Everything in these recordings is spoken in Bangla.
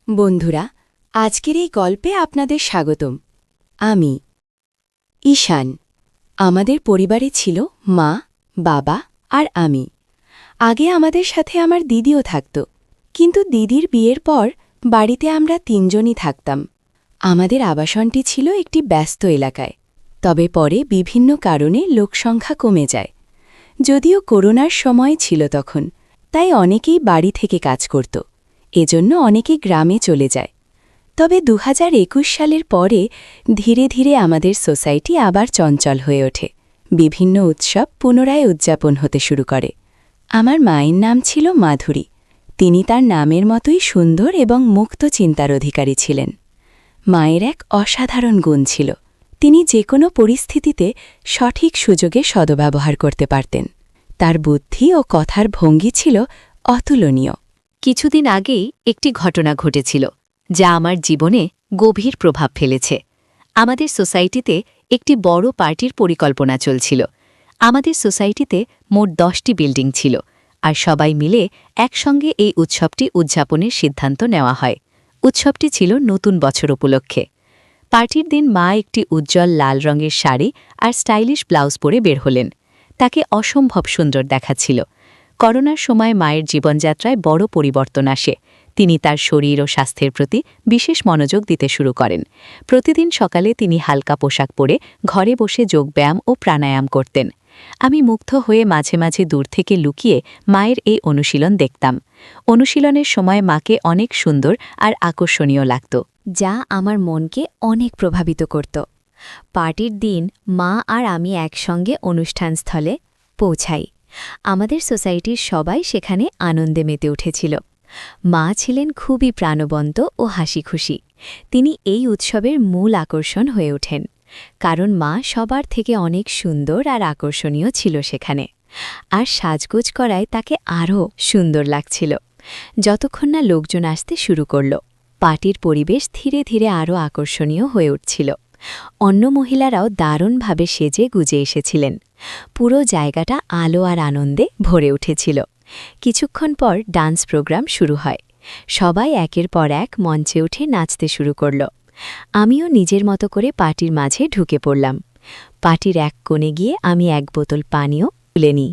বন্ধুরা, আজকের এই গল্পে আপনাদের স্বাগতম। আমি ঈশান। আমাদের পরিবারে ছিল মা, বাবা আর আমি। আগে আমাদের সাথে আমার দিদিও থাকত, কিন্তু দিদির বিয়ের পর বাড়িতে আমরা তিনজনই থাকতাম। আমাদের আবাসনটি ছিল একটি ব্যস্ত এলাকায়, তবে পরে বিভিন্ন কারণে লোকসংখ্যা কমে যায়। যদিও করোনার সময় ছিল তখন, তাই অনেকেই বাড়ি থেকে কাজ করত, এজন্য অনেকে গ্রামে চলে যায়। তবে ২০২১ সালের পরে ধীরে ধীরে আমাদের সোসাইটি আবার চঞ্চল হয়ে ওঠে। বিভিন্ন উৎসব পুনরায় উদযাপন হতে শুরু করে। আমার মায়ের নাম ছিল মাধুরী। তিনি তার নামের মতোই সুন্দর এবং মুক্ত চিন্তার অধিকারী ছিলেন। মায়ের এক অসাধারণ গুণ ছিল, তিনি যে কোনো পরিস্থিতিতে সঠিক সুযোগে সদ্ব্যবহার করতে পারতেন। তার বুদ্ধি ও কথার ভঙ্গি ছিল অতুলনীয়। কিছুদিন আগেই একটি ঘটনা ঘটেছিল যা আমার জীবনে গভীর প্রভাব ফেলেছে। আমাদের সোসাইটিতে একটি বড় পার্টির পরিকল্পনা চলছিল। আমাদের সোসাইটিতে মোট 10টি বিল্ডিং ছিল, আর সবাই মিলে একসঙ্গে এই উৎসবটি উদযাপনের সিদ্ধান্ত নেওয়া হয়। উৎসবটি ছিল নতুন বছর উপলক্ষে। পার্টির দিন মা একটি উজ্জ্বল লাল রঙের শাড়ি আর স্টাইলিশ ব্লাউজ পরে বের হলেন। তাকে অসম্ভব সুন্দর দেখাচ্ছিল। করোনার সময় মায়ের জীবনযাত্রায় বড় পরিবর্তন আসে। তিনি তার শরীর ও স্বাস্থ্যের প্রতি বিশেষ মনোযোগ দিতে শুরু করেন। প্রতিদিন সকালে তিনি হালকা পোশাক পরে ঘরে বসে যোগব্যায়াম ও প্রাণায়াম করতেন। আমি মুগ্ধ হয়ে মাঝে মাঝে দূর থেকে লুকিয়ে মায়ের এই অনুশীলন দেখতাম। অনুশীলনের সময় মাকে অনেক সুন্দর আর আকর্ষণীয় লাগত, যা আমার মনকে অনেক প্রভাবিত করত। পার্টির দিন মা আর আমি একসঙ্গে অনুষ্ঠানস্থলে পৌঁছাই। আমাদের সোসাইটির সবাই সেখানে আনন্দে মেতে উঠেছিল। মা ছিলেন খুবই প্রাণবন্ত ও হাসিখুশি। তিনি এই উৎসবের মূল আকর্ষণ হয়ে ওঠেন, কারণ মা সবার থেকে অনেক সুন্দর আর আকর্ষণীয় ছিল সেখানে। আর সাজগোজ করায় তাকে আরও সুন্দর লাগছিল। যতক্ষণ না লোকজন আসতে শুরু করল, পার্টির পরিবেশ ধীরে ধীরে আরও আকর্ষণীয় হয়ে উঠছিল। অন্য মহিলারাও দারুণভাবে সেজে গুজে এসেছিলেন। পুরো জায়গাটা আলো আর আনন্দে ভরে উঠেছিল। কিছুক্ষণ পর ডান্স প্রোগ্রাম শুরু হয়। সবাই একের পর এক মঞ্চে উঠে নাচতে শুরু করল। আমিও নিজের মতো করে পার্টির মাঝে ঢুকে পড়লাম। পার্টির এক কোণে গিয়ে আমি এক বোতল পানীয় তুলে নিই।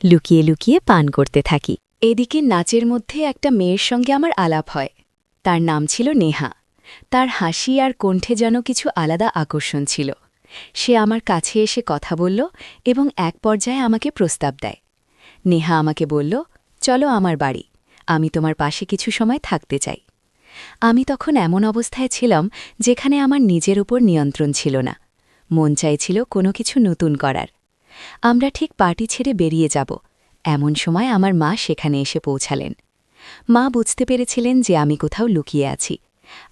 লুকিয়ে লুকিয়ে পান করতে থাকি। এদিকে নাচের মধ্যে একটা মেয়ের সঙ্গে আমার আলাপ হয়। তার নাম ছিল নেহা। তার হাসি আর কণ্ঠে যেন কিছু আলাদা আকর্ষণ ছিল। সে আমার কাছে এসে কথা বলল এবং এক পর্যায়ে আমাকে প্রস্তাব দেয়। নেহা আমাকে বলল, চলো আমার বাড়ি, আমি তোমার পাশে কিছু সময় থাকতে চাই। আমি তখন এমন অবস্থায় ছিলাম যেখানে আমার নিজের উপর নিয়ন্ত্রণ ছিল না। মন চাইছিল কোনো কিছু নতুন করার। আমরা ঠিক পার্টি ছেড়ে বেরিয়ে যাব, এমন সময় আমার মা সেখানে এসে পৌঁছালেন। মা বুঝতে পেরেছিলেন যে আমি কোথাও লুকিয়ে আছি,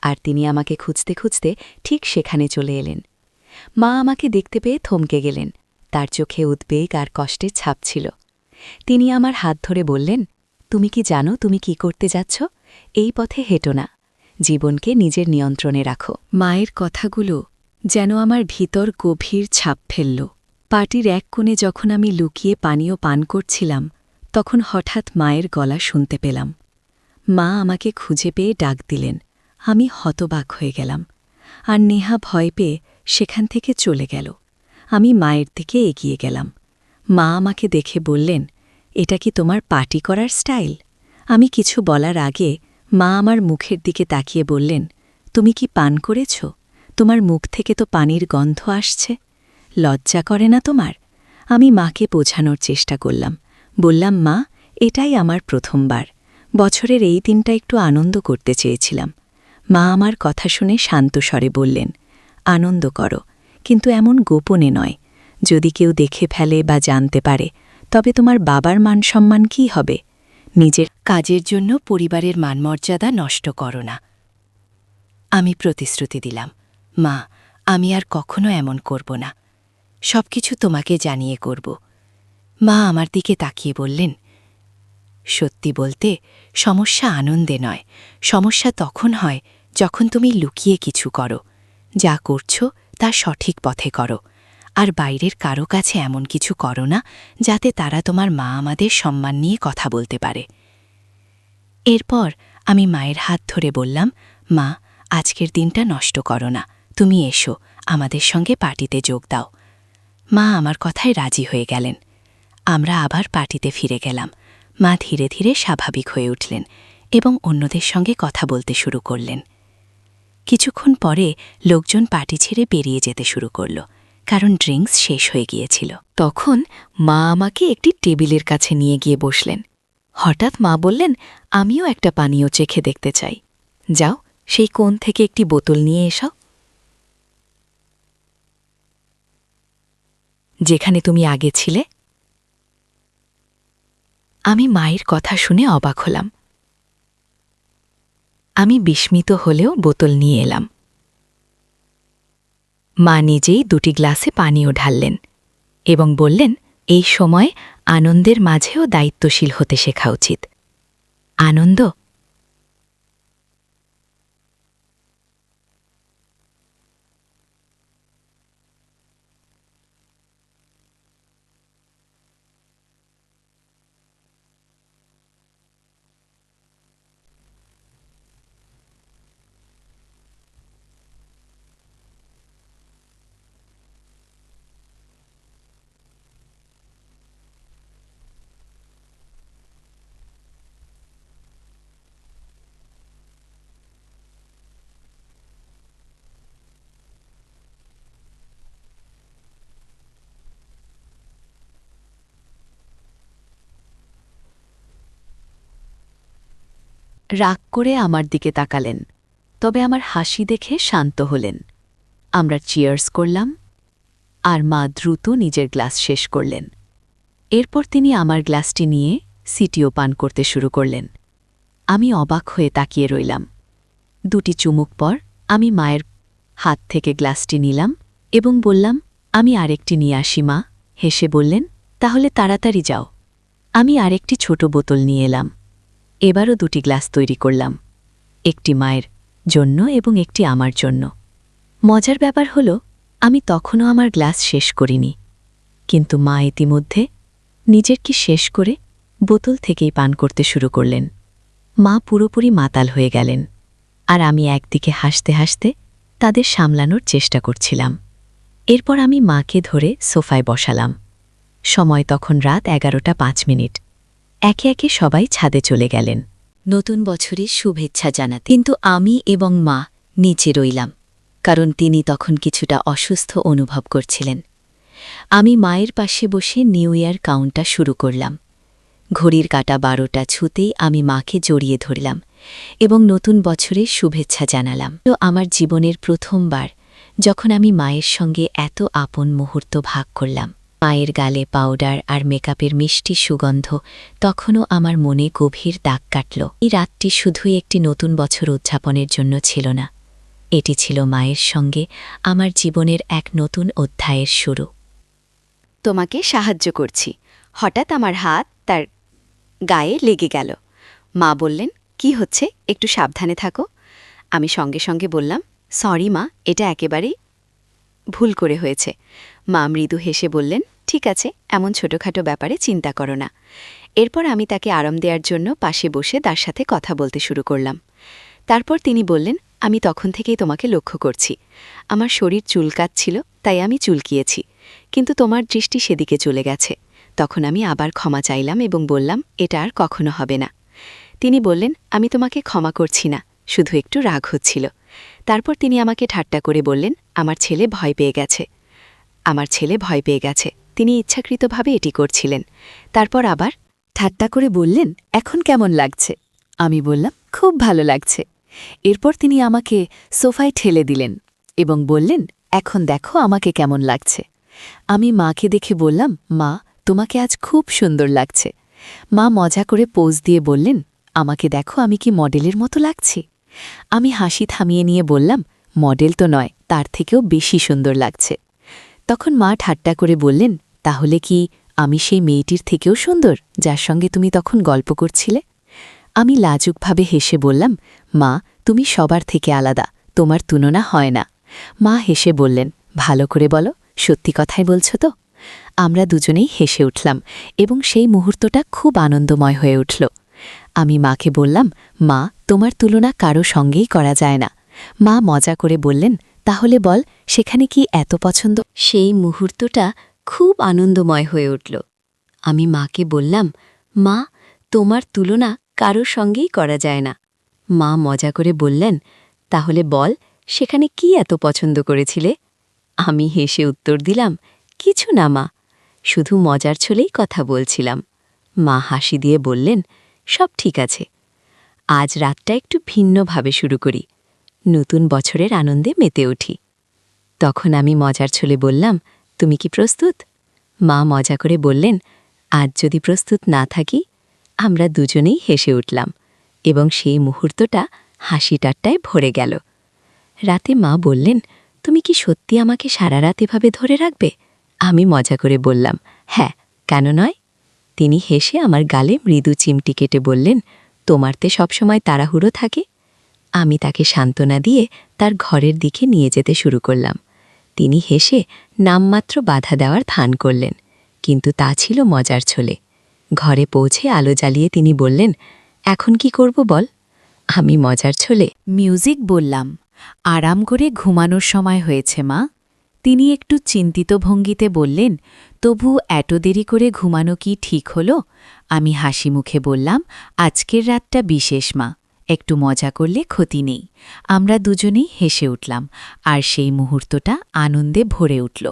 আর তিনি আমাকে খুঁজতে খুঁজতে ঠিক সেখানে চলে এলেন। মা আমাকে দেখতে পেয়ে থমকে গেলেন। তার চোখে উদ্বেগ আর কষ্টের ছাপ ছিল। তিনি আমার হাত ধরে বললেন, তুমি কি জানো তুমি কি করতে যাচ্ছ? এই পথে হেঁটো না, জীবনকে নিজের নিয়ন্ত্রণে রাখো। মায়ের কথাগুলো যেন আমার ভিতর গভীর ছাপ ফেলল। পার্টির এক কোণে যখন আমি লুকিয়ে পানীয় পান করছিলাম, তখন হঠাৎ মায়ের গলা শুনতে পেলাম। মা আমাকে খুঁজে পেয়ে ডাক দিলেন। আমি হতবাক হয়ে গেলাম, আর নেহা ভয় পেয়ে সেখান থেকে চলে গেল। আমি মায়ের দিকে এগিয়ে গেলাম। মা আমাকে দেখে বললেন, এটা কি তোমার পার্টি করার স্টাইল? আমি কিছু বলার আগে মা আমার মুখের দিকে তাকিয়ে বললেন, তুমি কি পান করেছ? তোমার মুখ থেকে তো পানির গন্ধ আসছে। লজ্জা করে না তোমার? আমি মাকে বোঝানোর চেষ্টা করলাম। বললাম, মা, এটাই আমার প্রথমবার। বছরের এই দিনটা একটু আনন্দ করতে চেয়েছিলাম। মা আমার কথা শুনে শান্ত স্বরে বললেন, আনন্দ করো, কিন্তু এমন গোপনে নয়। যদি কেউ দেখে ফেলে বা জানতে পারে, তবে তোমার বাবার মানসম্মান কী হবে? নিজের কাজের জন্য পরিবারের মানমর্যাদা নষ্ট করো না। আমি প্রতিশ্রুতি দিলাম, মা, আমি আর কখনো এমন করব না। সবকিছু তোমাকে জানিয়ে করব। মা আমার দিকে তাকিয়ে বললেন, সত্যি বলতে সমস্যা আনন্দে নয়, সমস্যা তখন হয় যখন তুমি লুকিয়ে কিছু করো। যা করছো তা সঠিক পথে করো, আর বাইরের কারো কাছে এমন কিছু করো না যাতে তারা তোমার মা আমাদের সম্মান নিয়ে কথা বলতে পারে। এরপর আমি মায়ের হাত ধরে বললাম, মা, আজকের দিনটা নষ্ট করো না, তুমি এসো, আমাদের সঙ্গে পার্টিতে যোগ দাও। মা আমার কথায় রাজি হয়ে গেলেন। আমরা আবার পার্টিতে ফিরে গেলাম। মা ধীরে ধীরে স্বাভাবিক হয়ে উঠলেন এবং অন্যদের সঙ্গে কথা বলতে শুরু করলেন। কিছুক্ষণ পরে লোকজন পার্টি ছেড়ে বেরিয়ে যেতে শুরু করল, কারণ ড্রিঙ্কস শেষ হয়ে গিয়েছিল। তখন মা আমাকে একটি টেবিলের কাছে নিয়ে গিয়ে বসলেন। হঠাৎ মা বললেন, আমিও একটা পানীয় চেখে দেখতে চাই। যাও, সেই কোণ থেকে একটি বোতল নিয়ে এসো, যেখানে তুমি আগে ছিলে। আমি মায়ের কথা শুনে অবাক হলাম। আমি বিস্মিত হলেও বোতল নিয়ে এলাম। মা নিজেই 2টি গ্লাসে পানীয় ঢাললেন এবং বললেন, এই সময় আনন্দের মাঝেও দায়িত্বশীল হতে শেখা উচিত। আনন্দ? রাগ করে আমার দিকে তাকালেন, তবে আমার হাসি দেখে শান্ত হলেন। আমরা চিয়ার্স করলাম, আর মা দ্রুত নিজের গ্লাস শেষ করলেন। এরপর তিনি আমার গ্লাসটি নিয়ে সিটিও পান করতে শুরু করলেন। আমি অবাক হয়ে তাকিয়ে রইলাম। 2টি চুমুক পর আমি মায়ের হাত থেকে গ্লাসটি নিলাম এবং বললাম, আমি আরেকটি নিয়ে আসি মা। হেসে বললেন, তাহলে তাড়াতাড়ি যাও। আমি আরেকটি ছোট বোতল নিয়ে এলাম। এবারও 2টি গ্লাস তৈরি করলাম, একটি মায়ের জন্য এবং একটি আমার জন্য। মজার ব্যাপার হল, আমি তখনও আমার গ্লাস শেষ করিনি, কিন্তু মা ইতিমধ্যে নিজের কি শেষ করে বোতল থেকেই পান করতে শুরু করলেন। মা পুরোপুরি মাতাল হয়ে গেলেন, আর আমি একদিকে হাসতে হাসতে তাদের সামলানোর চেষ্টা করছিলাম। এরপর আমি মাকে ধরে সোফায় বসালাম। সময় তখন রাত 11:05। একে একে সবাই ছাদে চলে গেলেন নতুন বছরের শুভেচ্ছা জানাতে, কিন্তু আমি এবং মা নিচে রইলাম, কারণ তিনি তখন কিছুটা অসুস্থ অনুভব করছিলেন। আমি মায়ের পাশে বসে নিউ ইয়ার কাউন্টটা শুরু করলাম। ঘড়ির কাঁটা 12টা ছুতেই আমি মাকে জড়িয়ে ধরলাম এবং নতুন বছরের শুভেচ্ছা জানালাম। তো আমার জীবনের প্রথমবার যখন আমি মায়ের সঙ্গে এত আপন মুহূর্ত ভাগ করলাম। মায়ের গালে পাউডার আর মেকআপের মিষ্টি সুগন্ধ তখনও আমার মনে গভীর দাগ কাটল। এই রাতটি শুধুই একটি নতুন বছর উদযাপনের জন্য ছিল না, এটি ছিল মায়ের সঙ্গে আমার জীবনের এক নতুন অধ্যায়ের শুরু। তোমাকে সাহায্য করছি। হঠাৎ আমার হাত তার গায়ে লেগে গেল। মা বললেন, কি হচ্ছে, একটু সাবধানে থাকো। আমি সঙ্গে সঙ্গে বললাম, সরি মা, এটা একেবারেই ভুল করে হয়েছে। মা মৃদু হেসে বললেন, ঠিক আছে, এমন ছোটখাটো ব্যাপারে চিন্তা করো না। এরপর আমি তাকে আরাম দেওয়ার জন্য পাশে বসে তার সাথে কথা বলতে শুরু করলাম। তারপর তিনি বললেন, আমি তখন থেকেই তোমাকে লক্ষ্য করছি। আমার শরীর চুলকাচ্ছিল, তাই আমি চুলকিয়েছি, কিন্তু তোমার দৃষ্টি সেদিকে চলে গেছে। তখন আমি আবার ক্ষমা চাইলাম এবং বললাম, এটা আর কখনো হবে না। তিনি বললেন, আমি তোমাকে ক্ষমা করছি না, শুধু একটু রাগ হচ্ছিল। তারপর তিনি আমাকে ঠাট্টা করে বললেন, আমার ছেলে ভয় পেয়ে গেছে। আমার ছেলে ভয় পেয়ে গেছে, তিনি ইচ্ছাকৃতভাবে এটি করছিলেন। তারপর আবার ঠাট্টা করে বললেন, এখন কেমন লাগছে? আমি বললাম, খুব ভালো লাগছে। এরপর তিনি আমাকে সোফায় ঠেলে দিলেন এবং বললেন, এখন দেখো আমাকে কেমন লাগছে। আমি মাকে দেখে বললাম, মা, তোমাকে আজ খুব সুন্দর লাগছে। মা মজা করে পোজ দিয়ে বললেন, আমাকে দেখো আমি কি মডেলের মতো লাগছি? আমি হাসি থামিয়ে নিয়ে বললাম, মডেল তো নয়, তার থেকেও বেশি সুন্দর লাগছে। তখন মা ঠাট্টা করে বললেন, তাহলে কি আমি সেই মেয়েটির থেকেও সুন্দর যার সঙ্গে তুমি তখন গল্প করছিলে? আমি লাজুকভাবে হেসে বললাম, মা, তুমি সবার থেকে আলাদা, তোমার তুলনা হয় না। মা হেসে বললেন, ভালো করে বলো, সত্যি কথাই বলছ তো? আমরা দুজনেই হেসে উঠলাম এবং সেই মুহূর্তটা খুব আনন্দময় হয়ে উঠল। আমি মাকে বললাম, মা, তোমার তুলনা কারো সঙ্গেই করা যায় না। মা মজা করে বললেন, তাহলে বল সেখানে কি এত পছন্দ? সেই মুহূর্তটা খুব আনন্দময় হয়ে উঠল। আমি মাকে বললাম, মা, তোমার তুলনা কারো সঙ্গেই করা যায় না। মা মজা করে বললেন, তাহলে বল সেখানে কি এত পছন্দ করেছিলে? আমি হেসে উত্তর দিলাম, কিছু না মা, শুধু মজার ছলেই কথা বলছিলাম। মা হাসি দিয়ে বললেন, সব ঠিক আছে, আজ রাতটা একটু ভিন্নভাবে শুরু করি, নতুন বছরের আনন্দে মেতে উঠি। তখন আমি মজার ছলে বললাম, তুমি কি প্রস্তুত? মা মজা করে বললেন, আজ যদি প্রস্তুত না থাকি? আমরা দুজনেই হেসে উঠলাম এবং সেই মুহূর্তটা হাসি ঠাট্টায় ভরে গেল। রাতে মা বললেন, তুমি কি সত্যি আমাকে সারা রাত এভাবে ধরে রাখবে? আমি মজা করে বললাম, হ্যাঁ, কেন নয়? তিনি হেসে আমার গালে মৃদু চিমটি কেটে বললেন, তোমার তে সবসময় তাড়াহুড়ো থাকে। আমি তাকে সান্ত্বনা দিয়ে তার ঘরের দিকে নিয়ে যেতে শুরু করলাম। তিনি হেসে নামমাত্র বাধা দেওয়ার ধান করলেন, কিন্তু তা ছিল মজার ছলে। ঘরে পৌঁছে আলো জ্বালিয়ে তিনি বললেন, এখন কি করব বল? আমি মজার ছলে মিউজিক বললাম, আরাম করে ঘুমানোর সময় হয়েছে মা। তিনি একটু চিন্তিত ভঙ্গিতে বললেন, তবু এত দেরি করে ঘুমানো কি ঠিক হলো? আমি হাসি মুখে বললাম, আজকের রাতটা বিশেষ মা, একটু মজা করলে ক্ষতি নেই। আমরা দুজনেই হেসে উঠলাম, আর সেই মুহূর্তটা আনন্দে ভরে উঠল।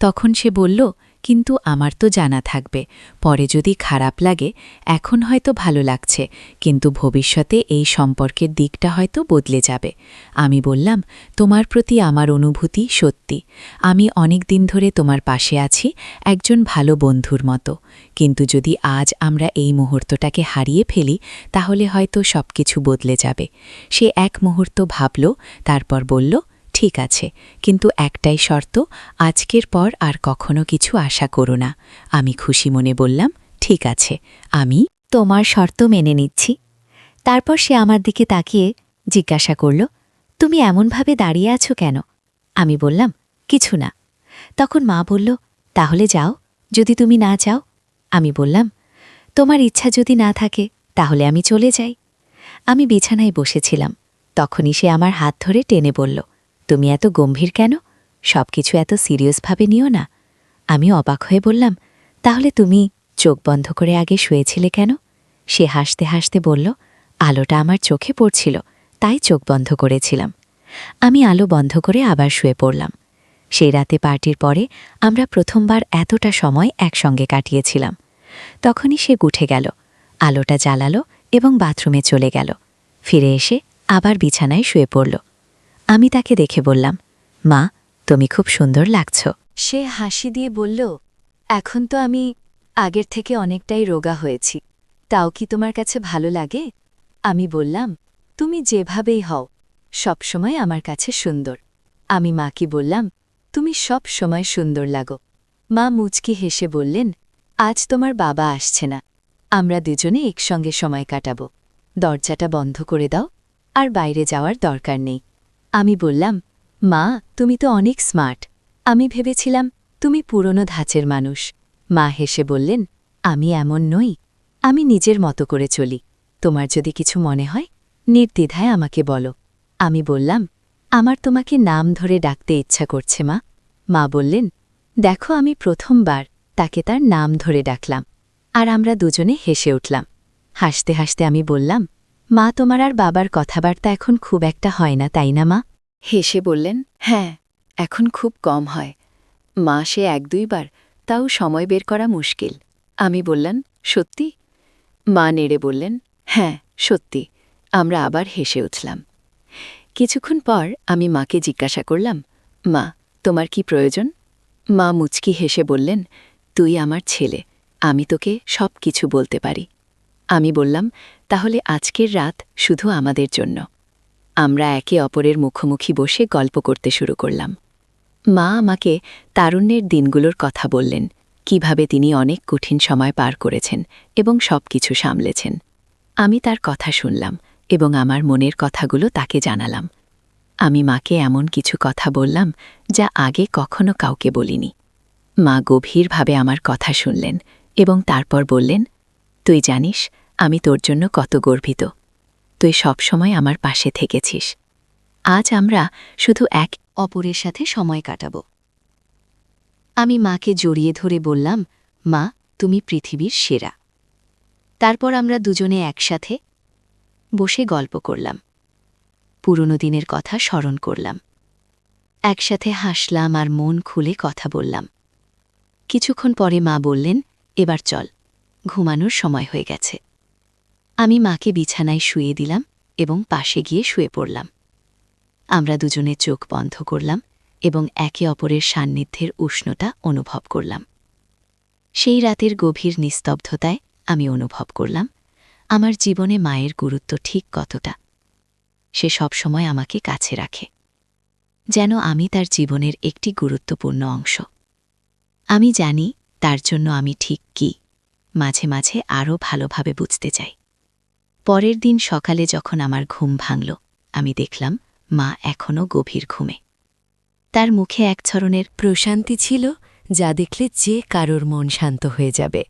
তখন সে বলল, কিন্তু আমার তো জানা থাকবে, পরে যদি খারাপ লাগে, এখন হয়তো ভালো লাগছে, কিন্তু ভবিষ্যতে এই সম্পর্কের দিকটা হয়তো বদলে যাবে। আমি বললাম, তোমার প্রতি আমার অনুভূতি সত্যি। আমি অনেক দিন ধরে তোমার পাশে আছি, একজন ভালো বন্ধুর মতো। কিন্তু যদি আজ আমরা এই মুহূর্তটাকে হারিয়ে ফেলি, তাহলে হয়তো সবকিছু বদলে যাবে। সে এক মুহূর্ত ভাবল, তারপর বলল, ঠিক আছে, কিন্তু একটাই শর্ত, আজকের পর আর কখনো কিছু আশা করো না। আমি খুশি মনে বললাম, ঠিক আছে, আমি তোমার শর্ত মেনে নিচ্ছি। তারপর সে আমার দিকে তাকিয়ে জিজ্ঞাসা করল, তুমি এমনভাবে দাঁড়িয়ে আছো কেন? আমি বললাম, কিছু না। তখন মা বলল, তাহলে যাও, যদি তুমি না চাও। আমি বললাম, তোমার ইচ্ছা যদি না থাকে তাহলে আমি চলে যাই। আমি বিছানায় বসেছিলাম, তখনই সে আমার হাত ধরে টেনে বলল, তুমি এত গম্ভীর কেন? সবকিছু এত সিরিয়াসভাবে নিও না। আমি অবাক হয়ে বললাম, তাহলে তুমি চোখ বন্ধ করে আগে শুয়েছিলে কেন? সে হাসতে হাসতে বলল, আলোটা আমার চোখে পড়ছিল, তাই চোখ বন্ধ করেছিলাম। আমি আলো বন্ধ করে আবার শুয়ে পড়লাম। সেই রাতে পার্টির পরে আমরা প্রথমবার এতটা সময় একসঙ্গে কাটিয়েছিলাম। তখনই সে উঠে গেল, আলোটা জ্বালালো এবং বাথরুমে চলে গেল। ফিরে এসে আবার বিছানায় শুয়ে পড়ল। আমি তাকে দেখে বললাম, মা, তুমি খুব সুন্দর লাগছ। সে হাসি দিয়ে বলল, এখন তো আমি আগের থেকে অনেকটাই রোগা হয়েছি, তাও কি তোমার কাছে ভালো লাগে? আমি বললাম, তুমি যেভাবেই হও, সবসময় আমার কাছে সুন্দর। আমি মাকে বললাম, তুমি সব সময় সুন্দর লাগো। মা মুচকি হেসে বললেন, আজ তোমার বাবা আসছে না, আমরা দুজনে একসঙ্গে সময় কাটাব। দরজাটা বন্ধ করে দাও, আর বাইরে যাওয়ার দরকার নেই। আমি বললাম, মা, তুমি তো অনেক স্মার্ট, আমি ভেবেছিলাম তুমি পুরনো ধাঁচের মানুষ। মা হেসে বললেন, আমি এমন নই, আমি নিজের মতো করে চলি। তোমার যদি কিছু মনে হয়, নির্দ্বিধায় আমাকে বলো। আমি বললাম, আমার তোমাকে নাম ধরে ডাকতে ইচ্ছা করছে মা। মা বললেন, দেখো, আমি প্রথমবার তাকে তার নাম ধরে ডাকলাম, আর আমরা দুজনে হেসে উঠলাম। হাসতে হাসতে আমি বললাম, মা, তোমার আর বাবার কথাবার্তা এখন খুব একটা হয় না, তাই না মা? হেসে বললেন, হ্যাঁ, এখন খুব কম হয়। মা, সে 1-2 বার, তাও সময় বের করা মুশকিল। আমি বললাম, সত্যি? মা নেড়ে বললেন, হ্যাঁ, সত্যি। আমরা আবার হেসে উঠলাম। কিছুক্ষণ পর আমি মাকে জিজ্ঞাসা করলাম, মা, তোমার কি প্রয়োজন? মা মুচকি হেসে বললেন, তুই আমার ছেলে, আমি তোকে সব কিছু বলতে পারি। আমি বললাম, তাহলে আজকের রাত শুধু আমাদের জন্য। আমরা একে অপরের মুখোমুখি বসে গল্প করতে শুরু করলাম। মা আমাকে তারুণ্যের দিনগুলোর কথা বললেন, কিভাবে তিনি অনেক কঠিন সময় পার করেছেন এবং সবকিছু সামলেছেন। আমি তার কথা শুনলাম এবং আমার মনের কথাগুলো তাকে জানালাম। আমি মাকে এমন কিছু কথা বললাম যা আগে কখনো কাউকে বলিনি। মা গভীরভাবে আমার কথা শুনলেন এবং তারপর বললেন, তুই জানিস আমি তোর জন্য কত গর্বিত। তুই সবসময় আমার পাশে থেকেছিস। আজ আমরা শুধু এক অপরের সাথে সময় কাটাব। আমি মাকে জড়িয়ে ধরে বললাম, মা, তুমি পৃথিবীর সেরা। তারপর আমরা দুজনে একসাথে বসে গল্প করলাম, পুরনো দিনের কথা স্মরণ করলাম, একসাথে হাসলাম আর মন খুলে কথা বললাম। কিছুক্ষণ পরে মা বললেন, এবার চল, ঘুমানোর সময় হয়ে গেছে। আমি মাকে বিছানায় শুয়ে দিলাম এবং পাশে গিয়ে শুয়ে পড়লাম। আমরা দুজনে চোখ বন্ধ করলাম এবং একে অপরের সান্নিধ্যের উষ্ণতা অনুভব করলাম। সেই রাতের গভীর নিস্তব্ধতায় আমি অনুভব করলাম আমার জীবনে মায়ের গুরুত্ব ঠিক কতটা। সে সবসময় আমাকে কাছে রাখে, যেন আমি তার জীবনের একটি গুরুত্বপূর্ণ অংশ। আমি জানি তার জন্য আমি ঠিক কি মাঝে মাঝে আরও ভালোভাবে বুঝতে চাই। পরের দিন সকালে যখন আমার ঘুম ভাঙল, আমি দেখলাম মা এখনও গভীর ঘুমে। তার মুখে এক ধরনের প্রশান্তি ছিল যা দেখলে যে কারোর মন শান্ত হয়ে যাবে।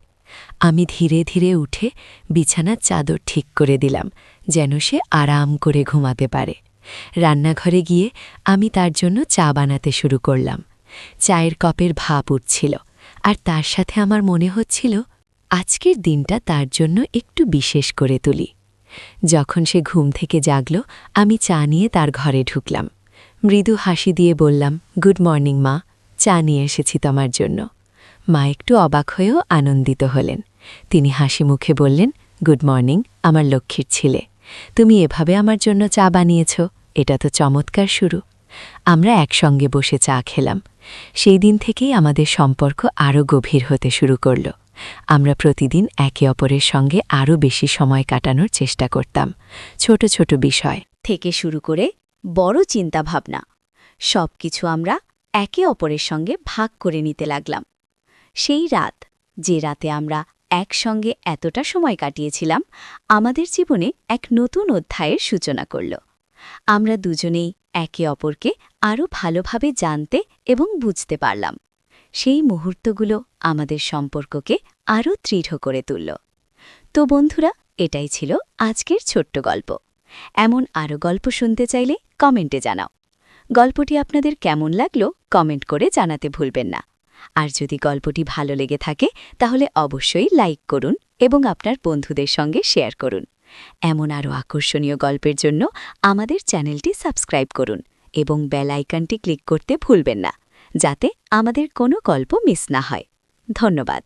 আমি ধীরে ধীরে উঠে বিছানার চাদর ঠিক করে দিলাম, যেন সে আরাম করে ঘুমাতে পারে। রান্নাঘরে গিয়ে আমি তার জন্য চা বানাতে শুরু করলাম। চায়ের কাপের ভাপ উঠছিল, আর তার সাথে আমার মনে হচ্ছিল আজকের দিনটা তার জন্য একটু বিশেষ করে তুলি। যখন সে ঘুম থেকে জাগল, আমি চা নিয়ে তার ঘরে ঢুকলাম। মৃদু হাসি দিয়ে বললাম, গুড মর্নিং মা, চা নিয়ে এসেছি তোমার জন্য। মা একটু অবাক হয়েও আনন্দিত হলেন। তিনি হাসি মুখে বললেন, গুড মর্নিং আমার লক্ষ্মীর ছেলে, তুমি এভাবে আমার জন্য চা বানিয়েছ, এটা তো চমৎকার শুরু। আমরা একসঙ্গে বসে চা খেলাম। সেই দিন থেকেই আমাদের সম্পর্ক আরও গভীর হতে শুরু করল। আমরা প্রতিদিন একে অপরের সঙ্গে আরও বেশি সময় কাটানোর চেষ্টা করতাম। ছোট ছোট বিষয় থেকে শুরু করে বড় চিন্তাভাবনা, সব কিছু আমরা একে অপরের সঙ্গে ভাগ করে নিতে লাগলাম। সেই রাত, যে রাতে আমরা একসঙ্গে এতটা সময় কাটিয়েছিলাম, আমাদের জীবনে এক নতুন অধ্যায়ের সূচনা করল। আমরা দুজনেই একে অপরকে আরও ভালোভাবে জানতে এবং বুঝতে পারলাম। সেই মুহূর্তগুলো আমাদের সম্পর্ককে আরও দৃঢ় করে তুলল। তো বন্ধুরা, এটাই ছিল আজকের ছোট্ট গল্প। এমন আরও গল্প শুনতে চাইলে কমেন্টে জানাও। গল্পটি আপনাদের কেমন লাগলো কমেন্ট করে জানাতে ভুলবেন না। আর যদি গল্পটি ভালো লেগে থাকে তাহলে অবশ্যই লাইক করুন এবং আপনার বন্ধুদের সঙ্গে শেয়ার করুন। এমন আরও আকর্ষণীয় গল্পের জন্য আমাদের চ্যানেলটি সাবস্ক্রাইব করুন এবং বেল আইকনটি ক্লিক করতে ভুলবেন না, যাতে আমাদের কোনো গল্প মিস না হয়। ধন্যবাদ।